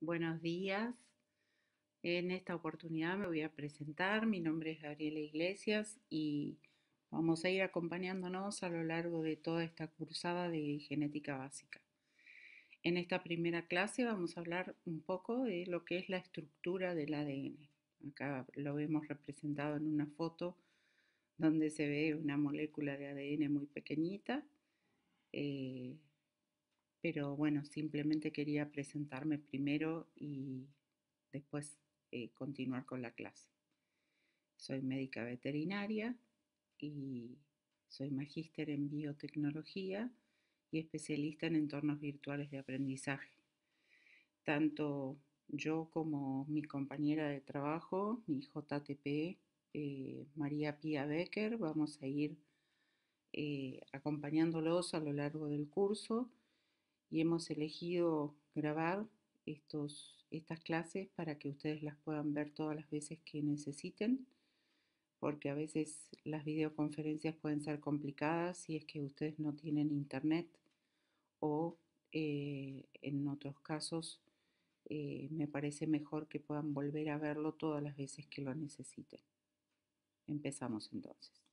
Buenos días. En esta oportunidad me voy a presentar. Mi nombre es Gabriela Iglesias y vamos a ir acompañándonos a lo largo de toda esta cursada de genética básica. En esta primera clase vamos a hablar un poco de lo que es la estructura del ADN. Acá lo vemos representado en una foto donde se ve una molécula de ADN muy pequeñita. eh, pero bueno, simplemente quería presentarme primero y después continuar con la clase. Soy médica veterinaria y soy magíster en biotecnología y especialista en entornos virtuales de aprendizaje. Tanto yo como mi compañera de trabajo, mi JTP, María Pía Becker, vamos a ir acompañándolos a lo largo del curso y hemos elegido grabar estas clases para que ustedes las puedan ver todas las veces que necesiten, porque a veces las videoconferencias pueden ser complicadas si es que ustedes no tienen internet o en otros casos me parece mejor que puedan volver a verlo todas las veces que lo necesiten. Empezamos entonces.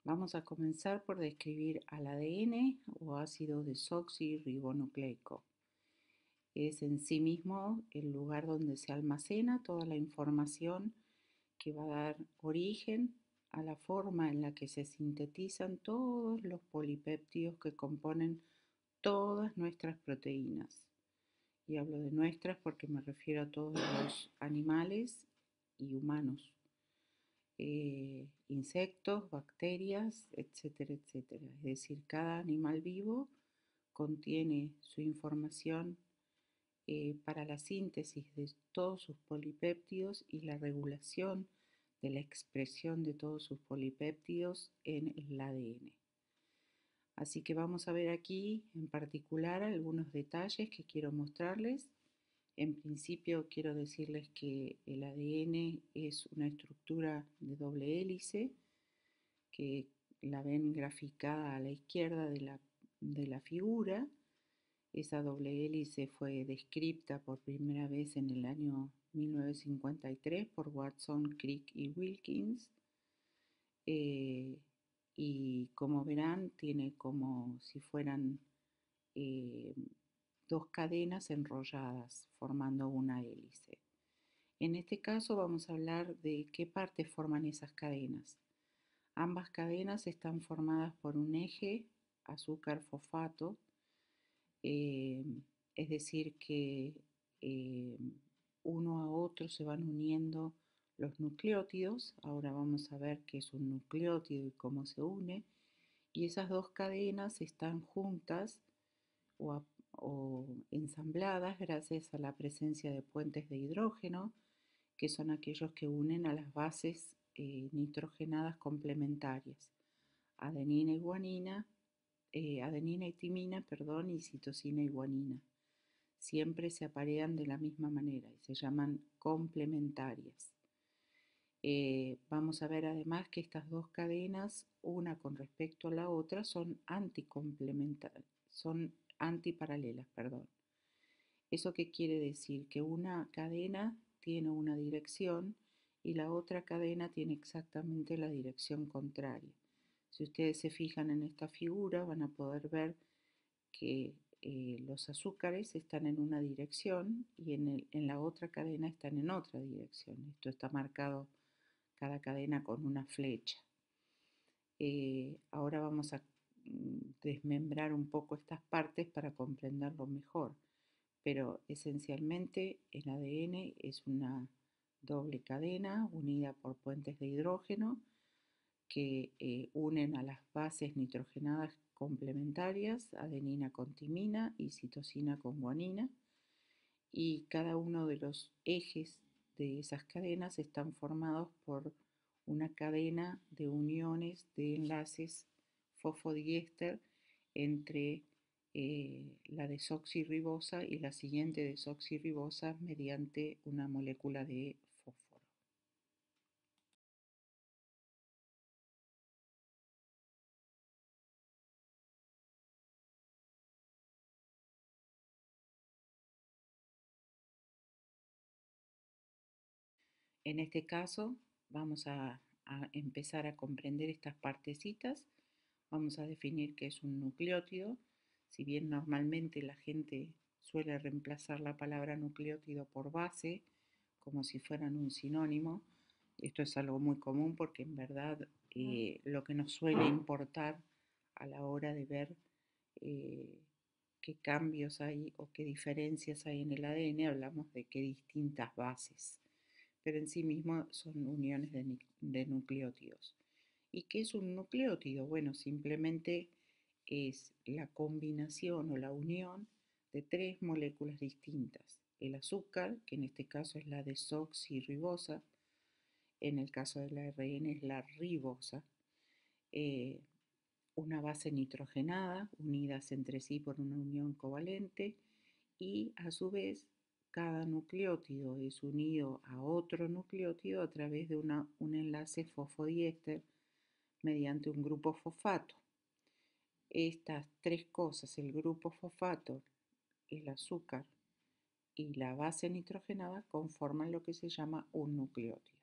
Vamos a comenzar por describir al ADN o ácido desoxirribonucleico. Es en sí mismo el lugar donde se almacena toda la información que va a dar origen a la forma en la que se sintetizan todos los polipéptidos que componen todas nuestras proteínas. Y hablo de nuestras porque me refiero a todos los animales y humanos, insectos, bacterias, etcétera, etcétera. Es decir, cada animal vivo contiene su información para la síntesis de todos sus polipéptidos y la regulación de la expresión de todos sus polipéptidos en el ADN. Así que vamos a ver aquí en particular algunos detalles que quiero mostrarles. En principio quiero decirles que el ADN es una estructura de doble hélice que la ven graficada a la izquierda de la figura. Esa doble hélice fue descrita por primera vez en el año 1953 por Watson, Crick y Wilkins. eh, y como verán, tiene como si fueran eh, dos cadenas enrolladas formando una hélice. En este caso vamos a hablar de qué partes forman esas cadenas. Ambas cadenas están formadas por un eje azúcar-fosfato, eh, es decir que eh, uno a otro se van uniendo los nucleótidos. Ahora vamos a ver qué es un nucleótido y cómo se une. Y esas dos cadenas están juntas o ensambladas gracias a la presencia de puentes de hidrógeno, que son aquellos que unen a las bases nitrogenadas complementarias, adenina y guanina, adenina y timina, perdón, y citosina y guanina. Siempre se aparean de la misma manera y se llaman complementarias. Vamos a ver además que estas dos cadenas, una con respecto a la otra, son son antiparalelas, perdón. ¿Eso qué quiere decir? Que una cadena tiene una dirección y la otra cadena tiene exactamente la dirección contraria. Si ustedes se fijan en esta figura, van a poder ver que los azúcares están en una dirección y en la otra cadena están en otra dirección. Esto está marcado cada cadena con una flecha. Ahora vamos a desmembrar un poco estas partes para comprenderlo mejor, pero esencialmente el ADN es una doble cadena unida por puentes de hidrógeno que unen a las bases nitrogenadas complementarias, adenina con timina y citosina con guanina, y cada uno de los ejes de esas cadenas están formados por una cadena de uniones de enlaces fosfodiéster entre la desoxirribosa y la siguiente desoxirribosa mediante una molécula de fósforo. En este caso vamos a empezar a comprender estas partecitas. Vamos a definir qué es un nucleótido. Si bien normalmente la gente suele reemplazar la palabra nucleótido por base, como si fueran un sinónimo, esto es algo muy común porque en verdad lo que nos suele importar a la hora de ver eh, qué cambios hay o qué diferencias hay en el ADN, hablamos de qué distintas bases, pero en sí mismo son uniones de nucleótidos. ¿Y qué es un nucleótido? Bueno, simplemente es la combinación o la unión de tres moléculas distintas. El azúcar, que en este caso es la desoxirribosa, en el caso del ARN es la ribosa, eh, una base nitrogenada unidas entre sí por una unión covalente y a su vez cada nucleótido es unido a otro nucleótido a través de un enlace fosfodiéster mediante un grupo fosfato. Estas tres cosas, el grupo fosfato, el azúcar y la base nitrogenada, conforman lo que se llama un nucleótido.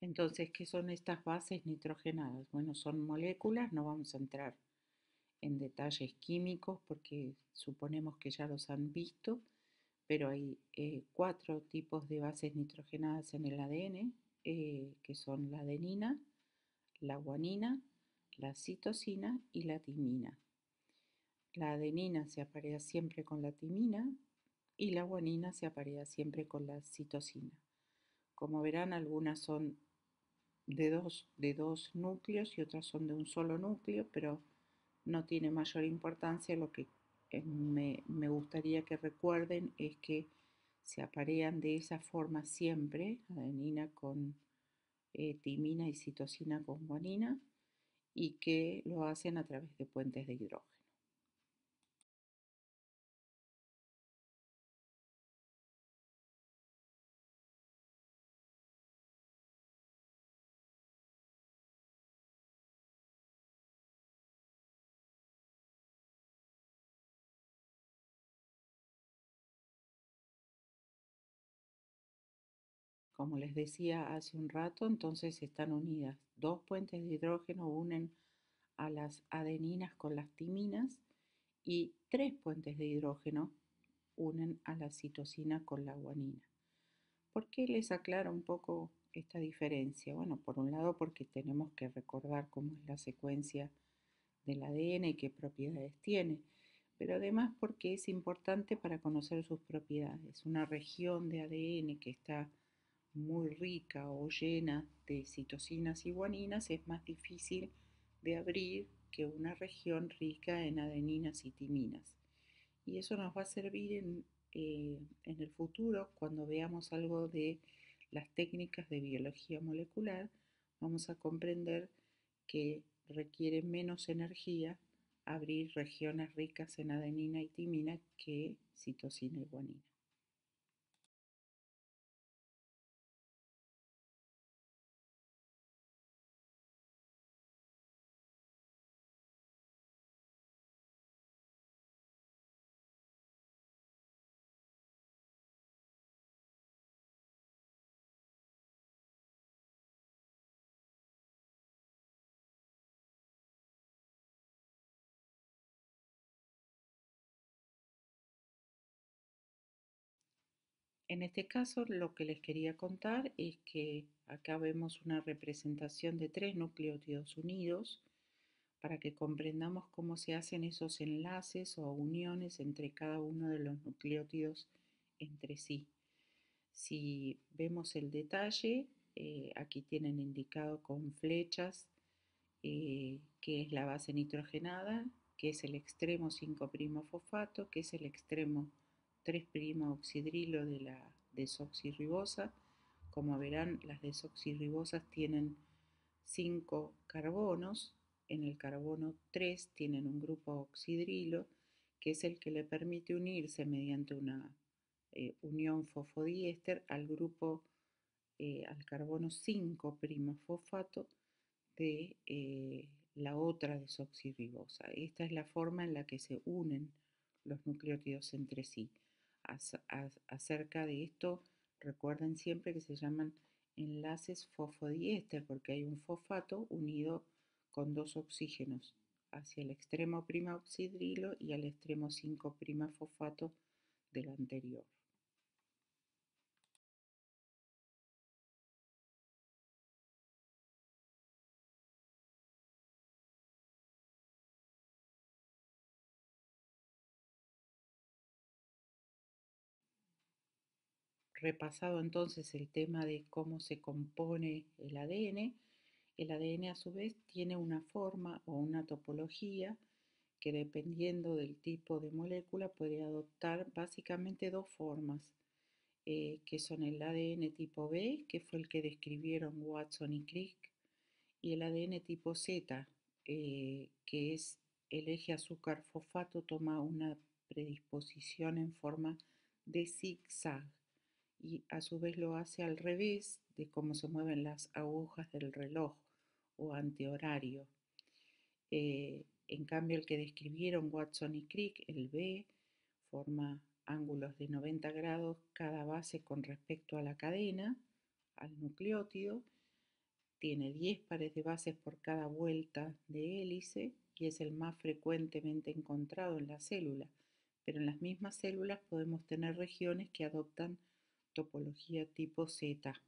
Entonces, ¿qué son estas bases nitrogenadas? Bueno, son moléculas, no vamos a entrar en detalles químicos porque suponemos que ya los han visto, pero hay cuatro tipos de bases nitrogenadas en el ADN, que son la adenina, la guanina, la citosina y la timina. La adenina se aparea siempre con la timina y la guanina se aparea siempre con la citosina. Como verán, algunas son de dos núcleos y otras son de un solo núcleo, pero no tiene mayor importancia. Lo que me gustaría que recuerden es que se aparean de esa forma siempre, adenina con timina y citosina con guanina, y que lo hacen a través de puentes de hidrógeno. Como les decía hace un rato, entonces están unidas. Dos puentes de hidrógeno unen a las adeninas con las timinas y tres puentes de hidrógeno unen a la citosina con la guanina. ¿Por qué les aclaro un poco esta diferencia? Bueno, por un lado porque tenemos que recordar cómo es la secuencia del ADN y qué propiedades tiene, pero además porque es importante para conocer sus propiedades. Una región de ADN que está muy rica o llena de citosinas y guaninas es más difícil de abrir que una región rica en adeninas y timinas. Y eso nos va a servir en el futuro cuando veamos algo de las técnicas de biología molecular. Vamos a comprender que requiere menos energía abrir regiones ricas en adenina y timina que citosina y guanina. En este caso, lo que les quería contar es que acá vemos una representación de tres nucleótidos unidos para que comprendamos cómo se hacen esos enlaces o uniones entre cada uno de los nucleótidos entre sí. Si vemos el detalle, aquí tienen indicado con flechas qué es la base nitrogenada, que es el extremo 5' fosfato, que es el extremo 3' oxidrilo de la desoxirribosa. Como verán, las desoxirribosas tienen 5 carbonos. En el carbono 3 tienen un grupo oxidrilo, que es el que le permite unirse mediante una unión fosfodiéster al grupo, al carbono 5' fosfato de la otra desoxirribosa. Esta es la forma en la que se unen los nucleótidos entre sí. Acerca de esto, recuerden siempre que se llaman enlaces fosfodiéster porque hay un fosfato unido con dos oxígenos hacia el extremo prima oxidrilo y al extremo 5' fosfato del anterior. Repasado entonces el tema de cómo se compone el ADN a su vez tiene una forma o una topología que dependiendo del tipo de molécula puede adoptar básicamente dos formas, que son el ADN tipo B, que fue el que describieron Watson y Crick, y el ADN tipo Z, que es el eje azúcar-fosfato toma una predisposición en forma de zigzag y a su vez lo hace al revés de cómo se mueven las agujas del reloj o antihorario. En cambio, el que describieron Watson y Crick, el B, forma ángulos de 90 grados cada base con respecto a la cadena, al nucleótido, tiene 10 pares de bases por cada vuelta de hélice y es el más frecuentemente encontrado en la célula, pero en las mismas células podemos tener regiones que adoptan topología tipo Z.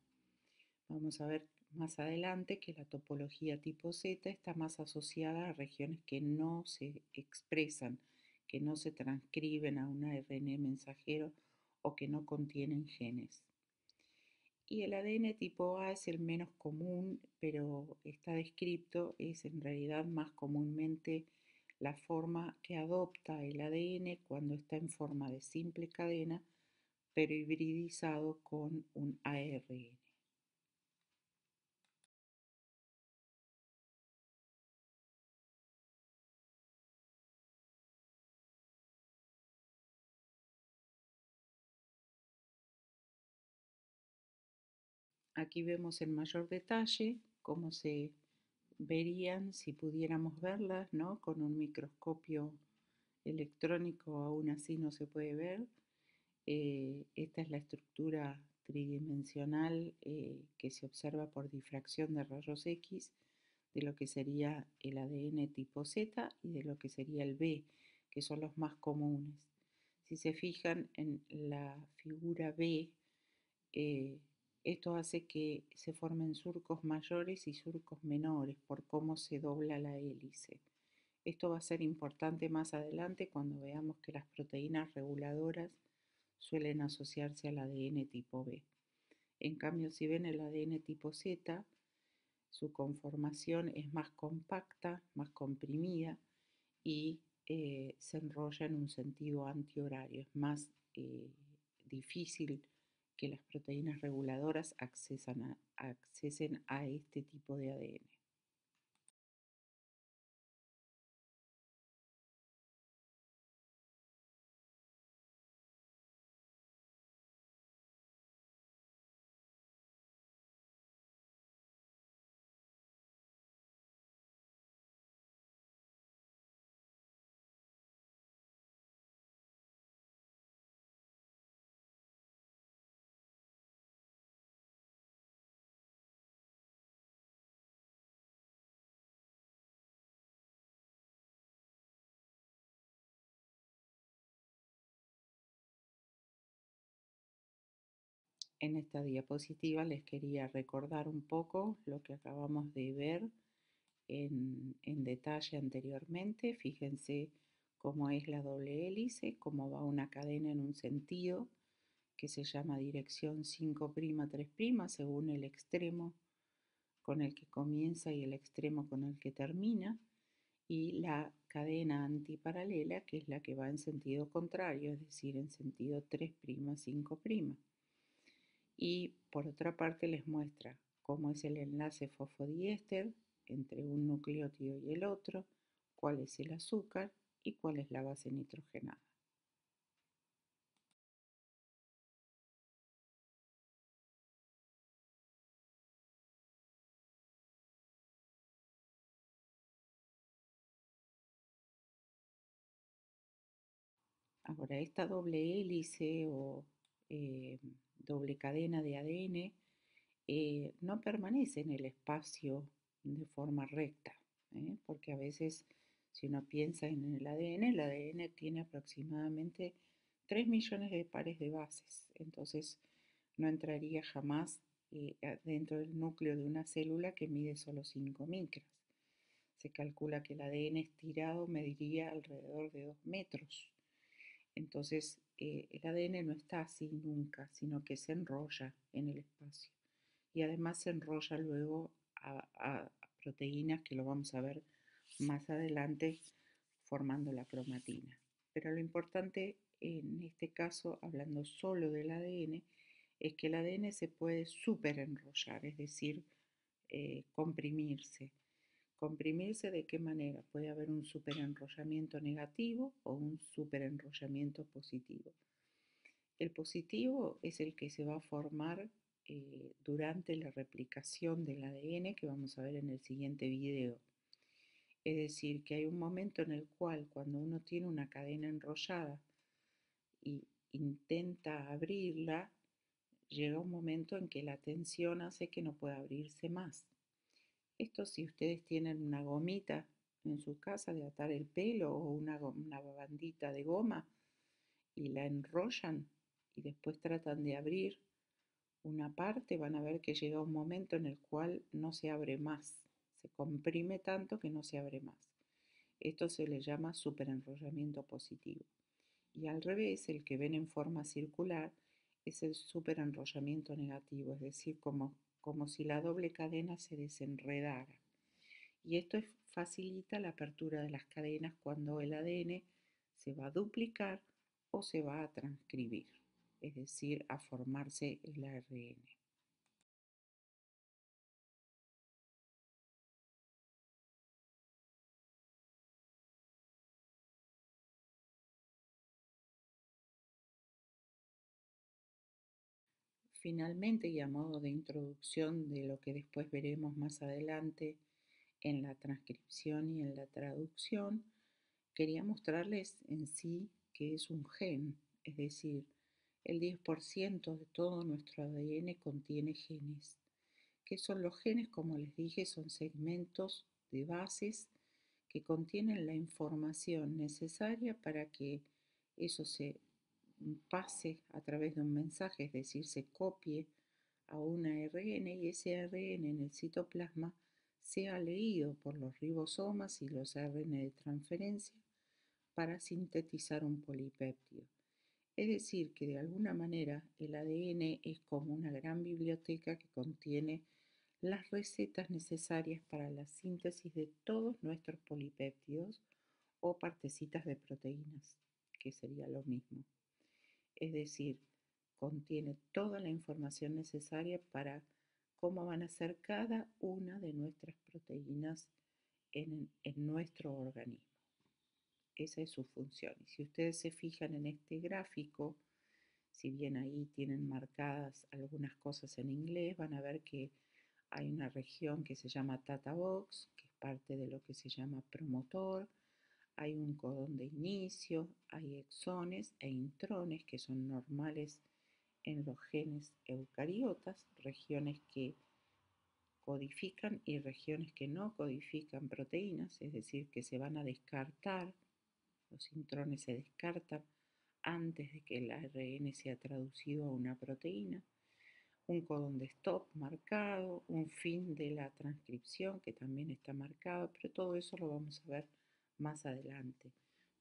Vamos a ver más adelante que la topología tipo Z está más asociada a regiones que no se expresan, que no se transcriben a un ARN mensajero o que no contienen genes. Y el ADN tipo A es el menos común, pero está descrito, es en realidad más comúnmente la forma que adopta el ADN cuando está en forma de simple cadena, pero hibridizado con un ARN. Aquí vemos en mayor detalle cómo se verían si pudiéramos verlas, ¿no? Con un microscopio electrónico aún así no se puede ver. Esta es la estructura tridimensional que se observa por difracción de rayos X de lo que sería el ADN tipo Z y de lo que sería el B, que son los más comunes. Si se fijan en la figura B, eh, esto hace que se formen surcos mayores y surcos menores por cómo se dobla la hélice. Esto va a ser importante más adelante cuando veamos que las proteínas reguladoras suelen asociarse al ADN tipo B. En cambio, si ven el ADN tipo Z, su conformación es más compacta, más comprimida y se enrolla en un sentido antihorario. Es más difícil que las proteínas reguladoras accesen a este tipo de ADN. En esta diapositiva les quería recordar un poco lo que acabamos de ver en detalle anteriormente. Fíjense cómo es la doble hélice, cómo va una cadena en un sentido que se llama dirección 5', 3', según el extremo con el que comienza y el extremo con el que termina, y la cadena antiparalela, que es la que va en sentido contrario, es decir, en sentido 3', 5'. Y por otra parte les muestra cómo es el enlace fosfodiéster entre un nucleótido y el otro, cuál es el azúcar y cuál es la base nitrogenada. Ahora, esta doble hélice o eh, doble cadena de ADN no permanece en el espacio de forma recta, porque a veces si uno piensa en el ADN tiene aproximadamente 3 millones de pares de bases, entonces no entraría jamás dentro del núcleo de una célula que mide solo 5 micras. Se calcula que el ADN estirado mediría alrededor de 2 metros. Entonces, el ADN no está así nunca, sino que se enrolla en el espacio. Y además se enrolla luego a proteínas que lo vamos a ver más adelante formando la cromatina. Pero lo importante en este caso, hablando solo del ADN, es que el ADN se puede superenrollar, es decir, comprimirse. ¿Comprimirse de qué manera? Puede haber un superenrollamiento negativo o un superenrollamiento positivo. El positivo es el que se va a formar durante la replicación del ADN que vamos a ver en el siguiente video. Es decir, que hay un momento en el cual cuando uno tiene una cadena enrollada y intenta abrirla, llega un momento en que la tensión hace que no pueda abrirse más. Esto si ustedes tienen una gomita en su casa de atar el pelo o una bandita de goma y la enrollan y después tratan de abrir una parte, van a ver que llega un momento en el cual no se abre más, se comprime tanto que no se abre más. Esto se le llama superenrollamiento positivo. Y al revés, el que ven en forma circular es el superenrollamiento negativo, es decir, como si la doble cadena se desenredara. Y esto facilita la apertura de las cadenas cuando el ADN se va a duplicar o se va a transcribir, es decir, a formarse el ARN. Finalmente, y a modo de introducción de lo que después veremos más adelante en la transcripción y en la traducción, quería mostrarles en sí que es un gen, es decir, el 10% de todo nuestro ADN contiene genes. ¿Qué son los genes? Como les dije, son segmentos de bases que contienen la información necesaria para que eso se pase a través de un mensaje, es decir, se copie a un ARN y ese ARN en el citoplasma sea leído por los ribosomas y los ARN de transferencia para sintetizar un polipéptido. Es decir, que de alguna manera el ADN es como una gran biblioteca que contiene las recetas necesarias para la síntesis de todos nuestros polipéptidos o partecitas de proteínas, que sería lo mismo. Es decir, contiene toda la información necesaria para cómo van a ser cada una de nuestras proteínas en nuestro organismo. Esa es su función. Y si ustedes se fijan en este gráfico, si bien ahí tienen marcadas algunas cosas en inglés, van a ver que hay una región que se llama Tata Box, que es parte de lo que se llama promotor. Hay un codón de inicio, hay exones e intrones que son normales en los genes eucariotas, regiones que codifican y regiones que no codifican proteínas, es decir, que se van a descartar, los intrones se descartan antes de que el ARN sea traducido a una proteína. un codón de stop marcado, un fin de la transcripción que también está marcado, pero todo eso lo vamos a ver más adelante.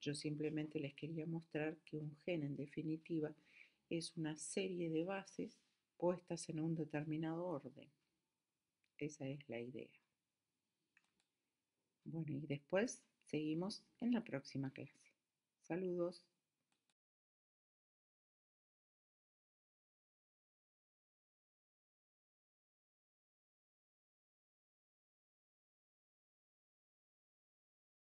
Yo simplemente les quería mostrar que un gen en definitiva es una serie de bases puestas en un determinado orden. Esa es la idea. Bueno, y después seguimos en la próxima clase. Saludos.